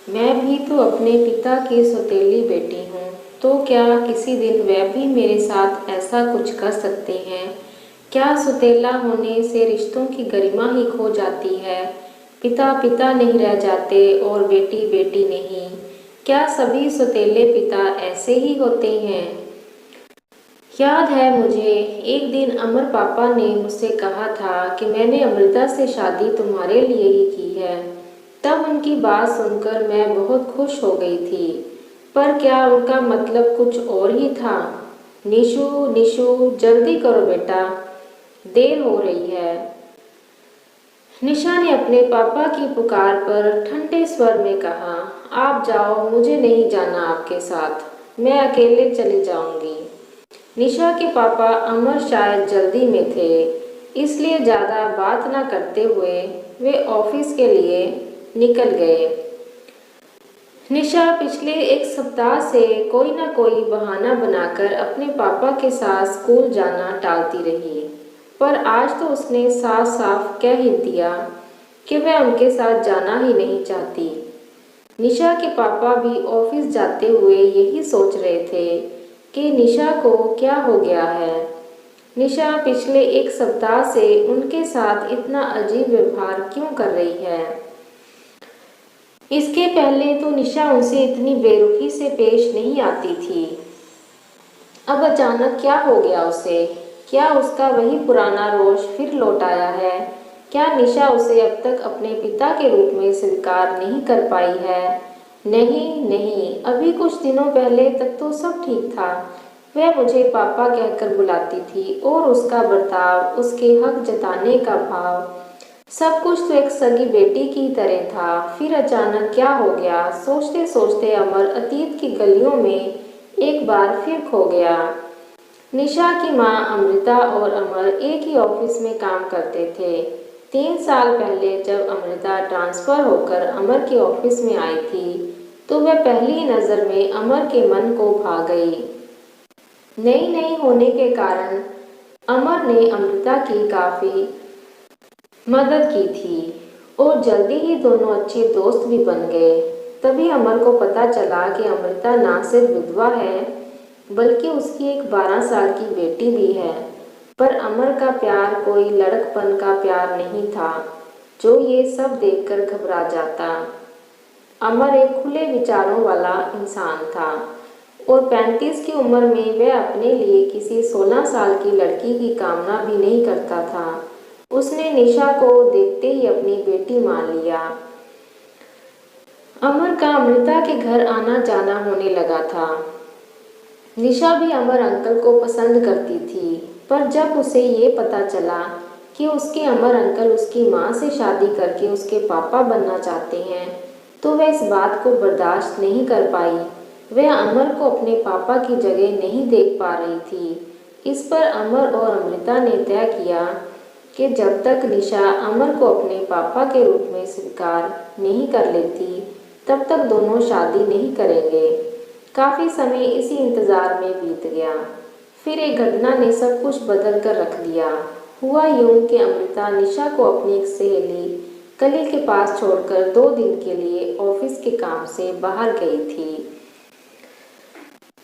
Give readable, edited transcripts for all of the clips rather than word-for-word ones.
मैं भी तो अपने पिता की सौतेली बेटी हूँ, तो क्या किसी दिन वह भी मेरे साथ ऐसा कुछ कर सकते हैं? क्या सौतेला होने से रिश्तों की गरिमा ही खो जाती है? पिता पिता नहीं रह जाते और बेटी बेटी नहीं। क्या सभी सौतेले पिता ऐसे ही होते हैं? याद है मुझे, एक दिन अमर पापा ने मुझसे कहा था कि मैंने अमृता से शादी तुम्हारे लिए ही की है। तब उनकी बात सुनकर मैं बहुत खुश हो गई थी। पर क्या उनका मतलब कुछ और ही था? निशु निशु, जल्दी करो बेटा, देर हो रही है। निशा ने अपने पापा की पुकार पर ठंडे स्वर में कहा, आप जाओ, मुझे नहीं जाना आपके साथ, मैं अकेले चली जाऊंगी। निशा के पापा अमर शायद जल्दी में थे, इसलिए ज़्यादा बात न करते हुए वे ऑफिस के लिए निकल गए। निशा पिछले एक सप्ताह से कोई ना कोई बहाना बनाकर अपने पापा के साथ स्कूल जाना टालती रही, पर आज तो उसने साफ साफ कह ही दिया कि वह उनके साथ जाना ही नहीं चाहती। निशा के पापा भी ऑफिस जाते हुए यही सोच रहे थे कि निशा को क्या हो गया है। निशा पिछले एक सप्ताह से उनके साथ इतना अजीब व्यवहार क्यों कर रही है? इसके पहले तो निशा उनसे इतनी बेरुखी से पेश नहीं आती थी। अब अचानक क्या हो गया उसे? क्या उसका वही पुराना रोष फिर लौट आया है? क्या निशा उसे अब तक अपने पिता के रूप में स्वीकार नहीं कर पाई है? नहीं नहीं, अभी कुछ दिनों पहले तक तो सब ठीक था। वह मुझे पापा कहकर बुलाती थी और उसका बर्ताव, उसके हक जताने का भाव, सब कुछ तो एक सगी बेटी की तरह था। फिर अचानक क्या हो गया? सोचते सोचते अमर अतीत की गलियों में एक बार फिर खो गया। निशा की माँ अमृता और अमर एक ही ऑफिस में काम करते थे। 3 साल पहले जब अमृता ट्रांसफर होकर अमर के ऑफिस में आई थी, तो वह पहली नज़र में अमर के मन को भा गई। नई नई होने के कारण अमर ने अमृता की काफ़ी मदद की थी और जल्दी ही दोनों अच्छे दोस्त भी बन गए। तभी अमर को पता चला कि अमृता ना सिर्फ विधवा है, बल्कि उसकी एक 12 साल की बेटी भी है। पर अमर का प्यार कोई लड़कपन का प्यार नहीं था, जो ये सब देखकर घबरा जाता। अमर एक खुले विचारों वाला इंसान था और 35 की उम्र में वह अपने लिए किसी 16 साल की लड़की की कामना भी नहीं करता था। उसने निशा को देखते ही अपनी बेटी मान लिया। अमर का अमृता के घर आना जाना होने लगा था। निशा भी अमर अंकल को पसंद करती थी, पर जब उसे ये पता चला कि उसके अमर अंकल उसकी माँ से शादी करके उसके पापा बनना चाहते हैं, तो वह इस बात को बर्दाश्त नहीं कर पाई। वह अमर को अपने पापा की जगह नहीं देख पा रही थी। इस पर अमर और अमृता ने तय किया कि जब तक निशा अमर को अपने पापा के रूप में स्वीकार नहीं कर लेती, तब तक दोनों शादी नहीं करेंगे। काफ़ी समय इसी इंतज़ार में बीत गया। फिर एक घटना ने सब कुछ बदल कर रख दिया। हुआ यूं कि अमृता निशा को अपनी एक सहेली कली के पास छोड़कर 2 दिन के लिए ऑफिस के काम से बाहर गई थी।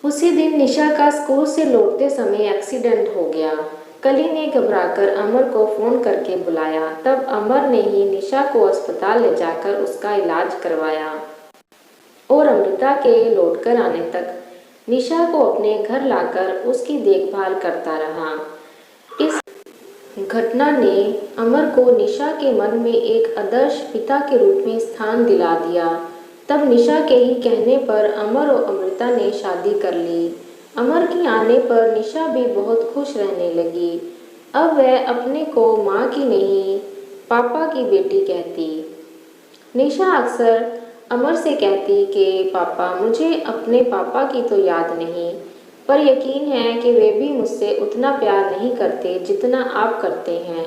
उसी दिन निशा का स्कूल से लौटते समय एक्सीडेंट हो गया। कली ने घबराकर अमर को फ़ोन करके बुलाया। तब अमर ने ही निशा को अस्पताल ले जाकर उसका इलाज करवाया और अमृता के लौटकर आने तक निशा को अपने घर लाकर उसकी देखभाल करता रहा। इस घटना ने अमर को निशा के मन में एक आदर्श पिता के रूप में स्थान दिला दिया। तब निशा के ही कहने पर अमर और अमृता ने शादी कर ली। अमर के आने पर निशा भी बहुत खुश रहने लगी। अब वह अपने को माँ की नहीं, पापा की बेटी कहती। निशा अक्सर अमर से कहती कि पापा, मुझे अपने पापा की तो याद नहीं, पर यकीन है कि वे भी मुझसे उतना प्यार नहीं करते जितना आप करते हैं।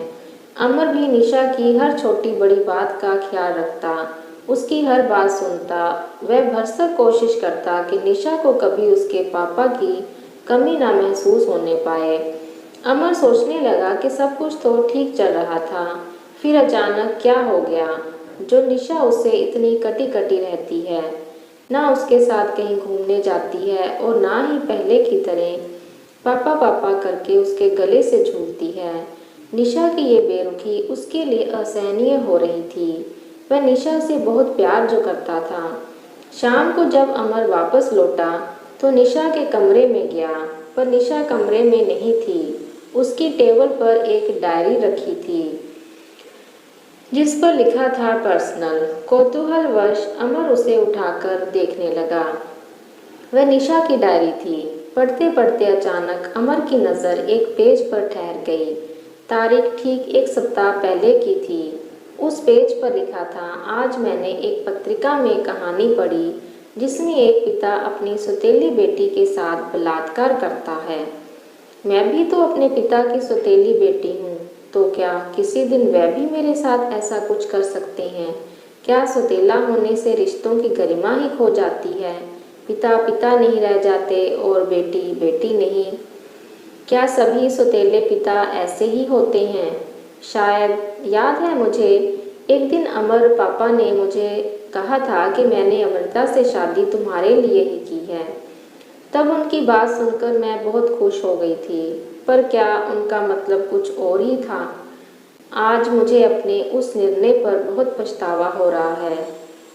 अमर भी निशा की हर छोटी बड़ी बात का ख्याल रखता, उसकी हर बात सुनता। वह भरसक कोशिश करता कि निशा को कभी उसके पापा की कमी ना महसूस होने पाए। अमर सोचने लगा कि सब कुछ तो ठीक चल रहा था, फिर अचानक क्या हो गया? जो निशा उससे इतनी कटी कटी रहती है, ना उसके साथ कहीं घूमने जाती है और ना ही पहले की तरह पापा पापा करके उसके गले से झूलती है। निशा की ये बेरुखी उसके लिए असहनीय हो रही थी। वह निशा से बहुत प्यार जो करता था। शाम को जब अमर वापस लौटा तो निशा के कमरे में गया, पर निशा कमरे में नहीं थी। उसकी टेबल पर एक डायरी रखी थी जिस पर लिखा था पर्सनल। कौतूहलवश अमर उसे उठाकर देखने लगा। वह निशा की डायरी थी। पढ़ते पढ़ते अचानक अमर की नज़र एक पेज पर ठहर गई। तारीख ठीक 1 सप्ताह पहले की थी। उस पेज पर लिखा था, आज मैंने एक पत्रिका में कहानी पढ़ी जिसमें एक पिता अपनी सौतेली बेटी के साथ बलात्कार करता है। मैं भी तो अपने पिता की सौतेली बेटी हूँ, तो क्या किसी दिन वह भी मेरे साथ ऐसा कुछ कर सकते हैं? क्या सौतेला होने से रिश्तों की गरिमा ही खो जाती है? पिता पिता नहीं रह जाते और बेटी बेटी नहीं? क्या सभी सौतेले पिता ऐसे ही होते हैं? शायद। याद है मुझे, एक दिन अमर पापा ने मुझे कहा था कि मैंने अमृता से शादी तुम्हारे लिए ही की है। तब उनकी बात सुनकर मैं बहुत खुश हो गई थी, पर क्या उनका मतलब कुछ और ही था? आज मुझे अपने उस निर्णय पर बहुत पछतावा हो रहा है,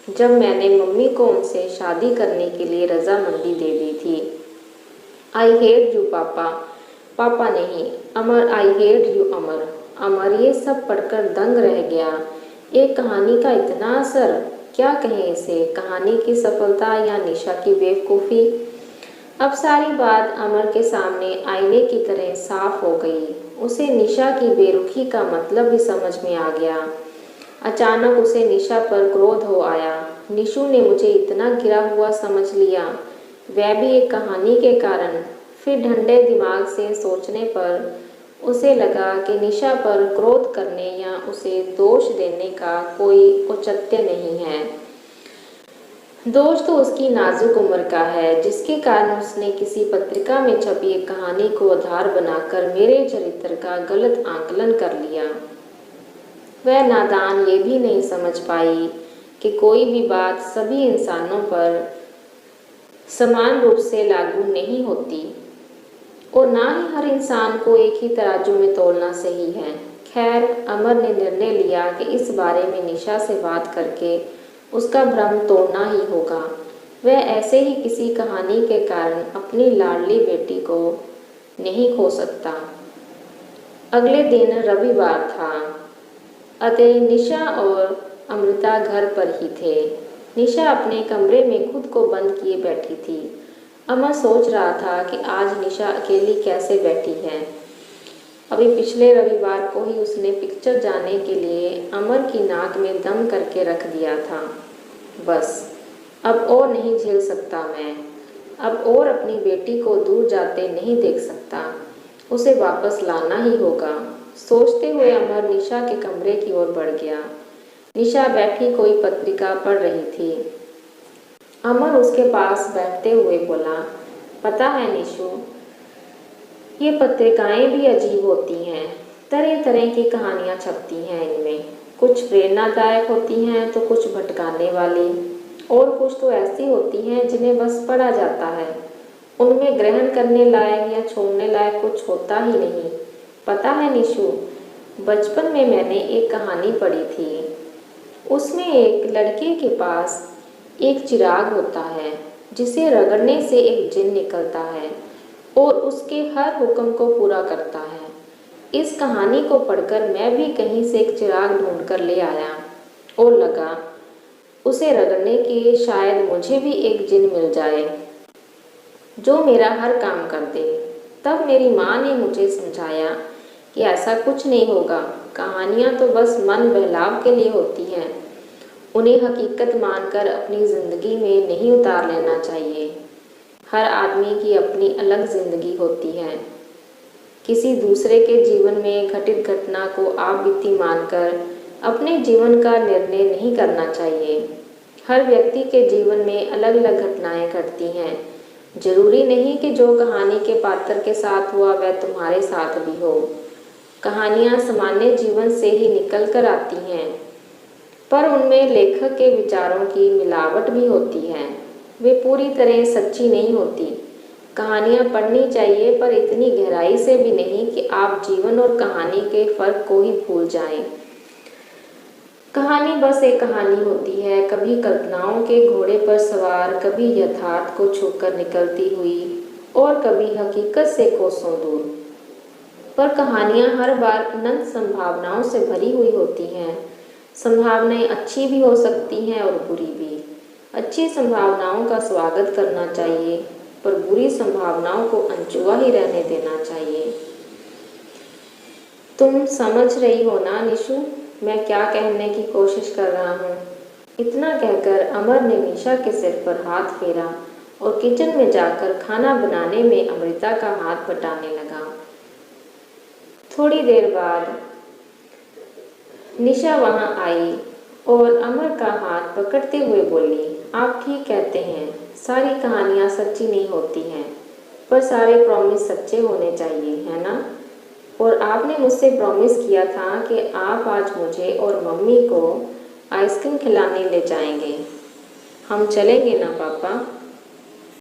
जब मैंने मम्मी को उनसे शादी करने के लिए रजामंदी दे दी थी। आई हेट यू पापा। पापा नहीं, अमर। आई हेट यू अमर। अमर ये सब पढ़कर दंग रह गया। एक कहानी का इतना असर! क्या कहें इसे, कहानी की सफलता या निशा की बेवकूफ़ी? अब सारी बात अमर के सामने आईने की तरह साफ हो गई। उसे निशा की बेरुखी का मतलब भी समझ में आ गया। अचानक उसे निशा पर क्रोध हो आया। निशु ने मुझे इतना गिरा हुआ समझ लिया, वह भी एक कहानी के कारण। फिर ठंडे दिमाग से सोचने पर उसे लगा कि निशा पर क्रोध करने या उसे दोष देने का कोई औचित्य नहीं है। दोष तो उसकी नाजुक उम्र का है, जिसके कारण उसने किसी पत्रिका में छपी एक कहानी को आधार बनाकर मेरे चरित्र का गलत आकलन कर लिया। वह नादान ये भी नहीं समझ पाई कि कोई भी बात सभी इंसानों पर समान रूप से लागू नहीं होती और ना ही हर इंसान को एक ही तराजू में तोलना सही है। खैर, अमर ने निर्णय लिया कि इस बारे में निशा से बात करके उसका भ्रम तोड़ना ही होगा। वह ऐसे ही किसी कहानी के कारण अपनी लाडली बेटी को नहीं खो सकता। अगले दिन रविवार था, अतः निशा और अमृता घर पर ही थे। निशा अपने कमरे में खुद को बंद किए बैठी थी। अमर सोच रहा था कि आज निशा अकेली कैसे बैठी है। अभी पिछले रविवार को ही उसने पिक्चर जाने के लिए अमर की नाक में दम करके रख दिया था। बस अब और नहीं झेल सकता मैं। अब और अपनी बेटी को दूर जाते नहीं देख सकता। उसे वापस लाना ही होगा। सोचते हुए अमर निशा के कमरे की ओर बढ़ गया। निशा बैठी कोई पत्रिका पढ़ रही थी। अमर उसके पास बैठते हुए बोला, पता है निशु, ये पत्रिकाएं भी अजीब होती हैं। तरह तरह की कहानियाँ छपती हैं इनमें। कुछ प्रेरणादायक होती हैं तो कुछ भटकाने वाली, और कुछ तो ऐसी होती हैं जिन्हें बस पढ़ा जाता है। उनमें ग्रहण करने लायक या छोड़ने लायक कुछ होता ही नहीं। पता है निशु, बचपन में मैंने एक कहानी पढ़ी थी। उसमें एक लड़के के पास एक चिराग होता है जिसे रगड़ने से एक जिन निकलता है और उसके हर हुक्म को पूरा करता है। इस कहानी को पढ़कर मैं भी कहीं से एक चिराग ढूंढ कर ले आया और लगा उसे रगड़ने के शायद मुझे भी एक जिन मिल जाए जो मेरा हर काम कर दे। तब मेरी माँ ने मुझे समझाया कि ऐसा कुछ नहीं होगा। कहानियाँ तो बस मन बहलाव के लिए होती हैं। उन्हें हकीकत मानकर अपनी ज़िंदगी में नहीं उतार लेना चाहिए। हर आदमी की अपनी अलग ज़िंदगी होती है। किसी दूसरे के जीवन में घटित घटना को आप बीती मानकर अपने जीवन का निर्णय नहीं करना चाहिए। हर व्यक्ति के जीवन में अलग अलग घटनाएं घटती हैं। जरूरी नहीं कि जो कहानी के पात्र के साथ हुआ वह तुम्हारे साथ भी हो। कहानियाँ सामान्य जीवन से ही निकल कर आती हैं। पर उनमें लेखक के विचारों की मिलावट भी होती है। वे पूरी तरह सच्ची नहीं होती। कहानियाँ पढ़नी चाहिए, पर इतनी गहराई से भी नहीं कि आप जीवन और कहानी के फ़र्क को ही भूल जाएं। कहानी बस एक कहानी होती है, कभी कल्पनाओं के घोड़े पर सवार, कभी यथार्थ को छूकर निकलती हुई और कभी हकीकत से कोसों दूर। पर कहानियाँ हर बार अनंत संभावनाओं से भरी हुई होती हैं। संभावनाएं अच्छी भी हो सकती हैं और बुरी भी। अच्छी संभावनाओं का स्वागत करना चाहिए, पर बुरी संभावनाओं को अनछुआ ही रहने देना चाहिए। तुम समझ रही हो ना निशु, मैं क्या कहने की कोशिश कर रहा हूँ? इतना कहकर अमर ने निशा के सिर पर हाथ फेरा और किचन में जाकर खाना बनाने में अमृता का हाथ बटाने लगा। थोड़ी देर बाद निशा वहां आई और अमर का हाथ पकड़ते हुए बोली, आप ठीक कहते हैं, सारी कहानियाँ सच्ची नहीं होती हैं, पर सारे प्रॉमिस सच्चे होने चाहिए, है ना? और आपने मुझसे प्रॉमिस किया था कि आप आज मुझे और मम्मी को आइसक्रीम खिलाने ले जाएंगे। हम चलेंगे ना पापा?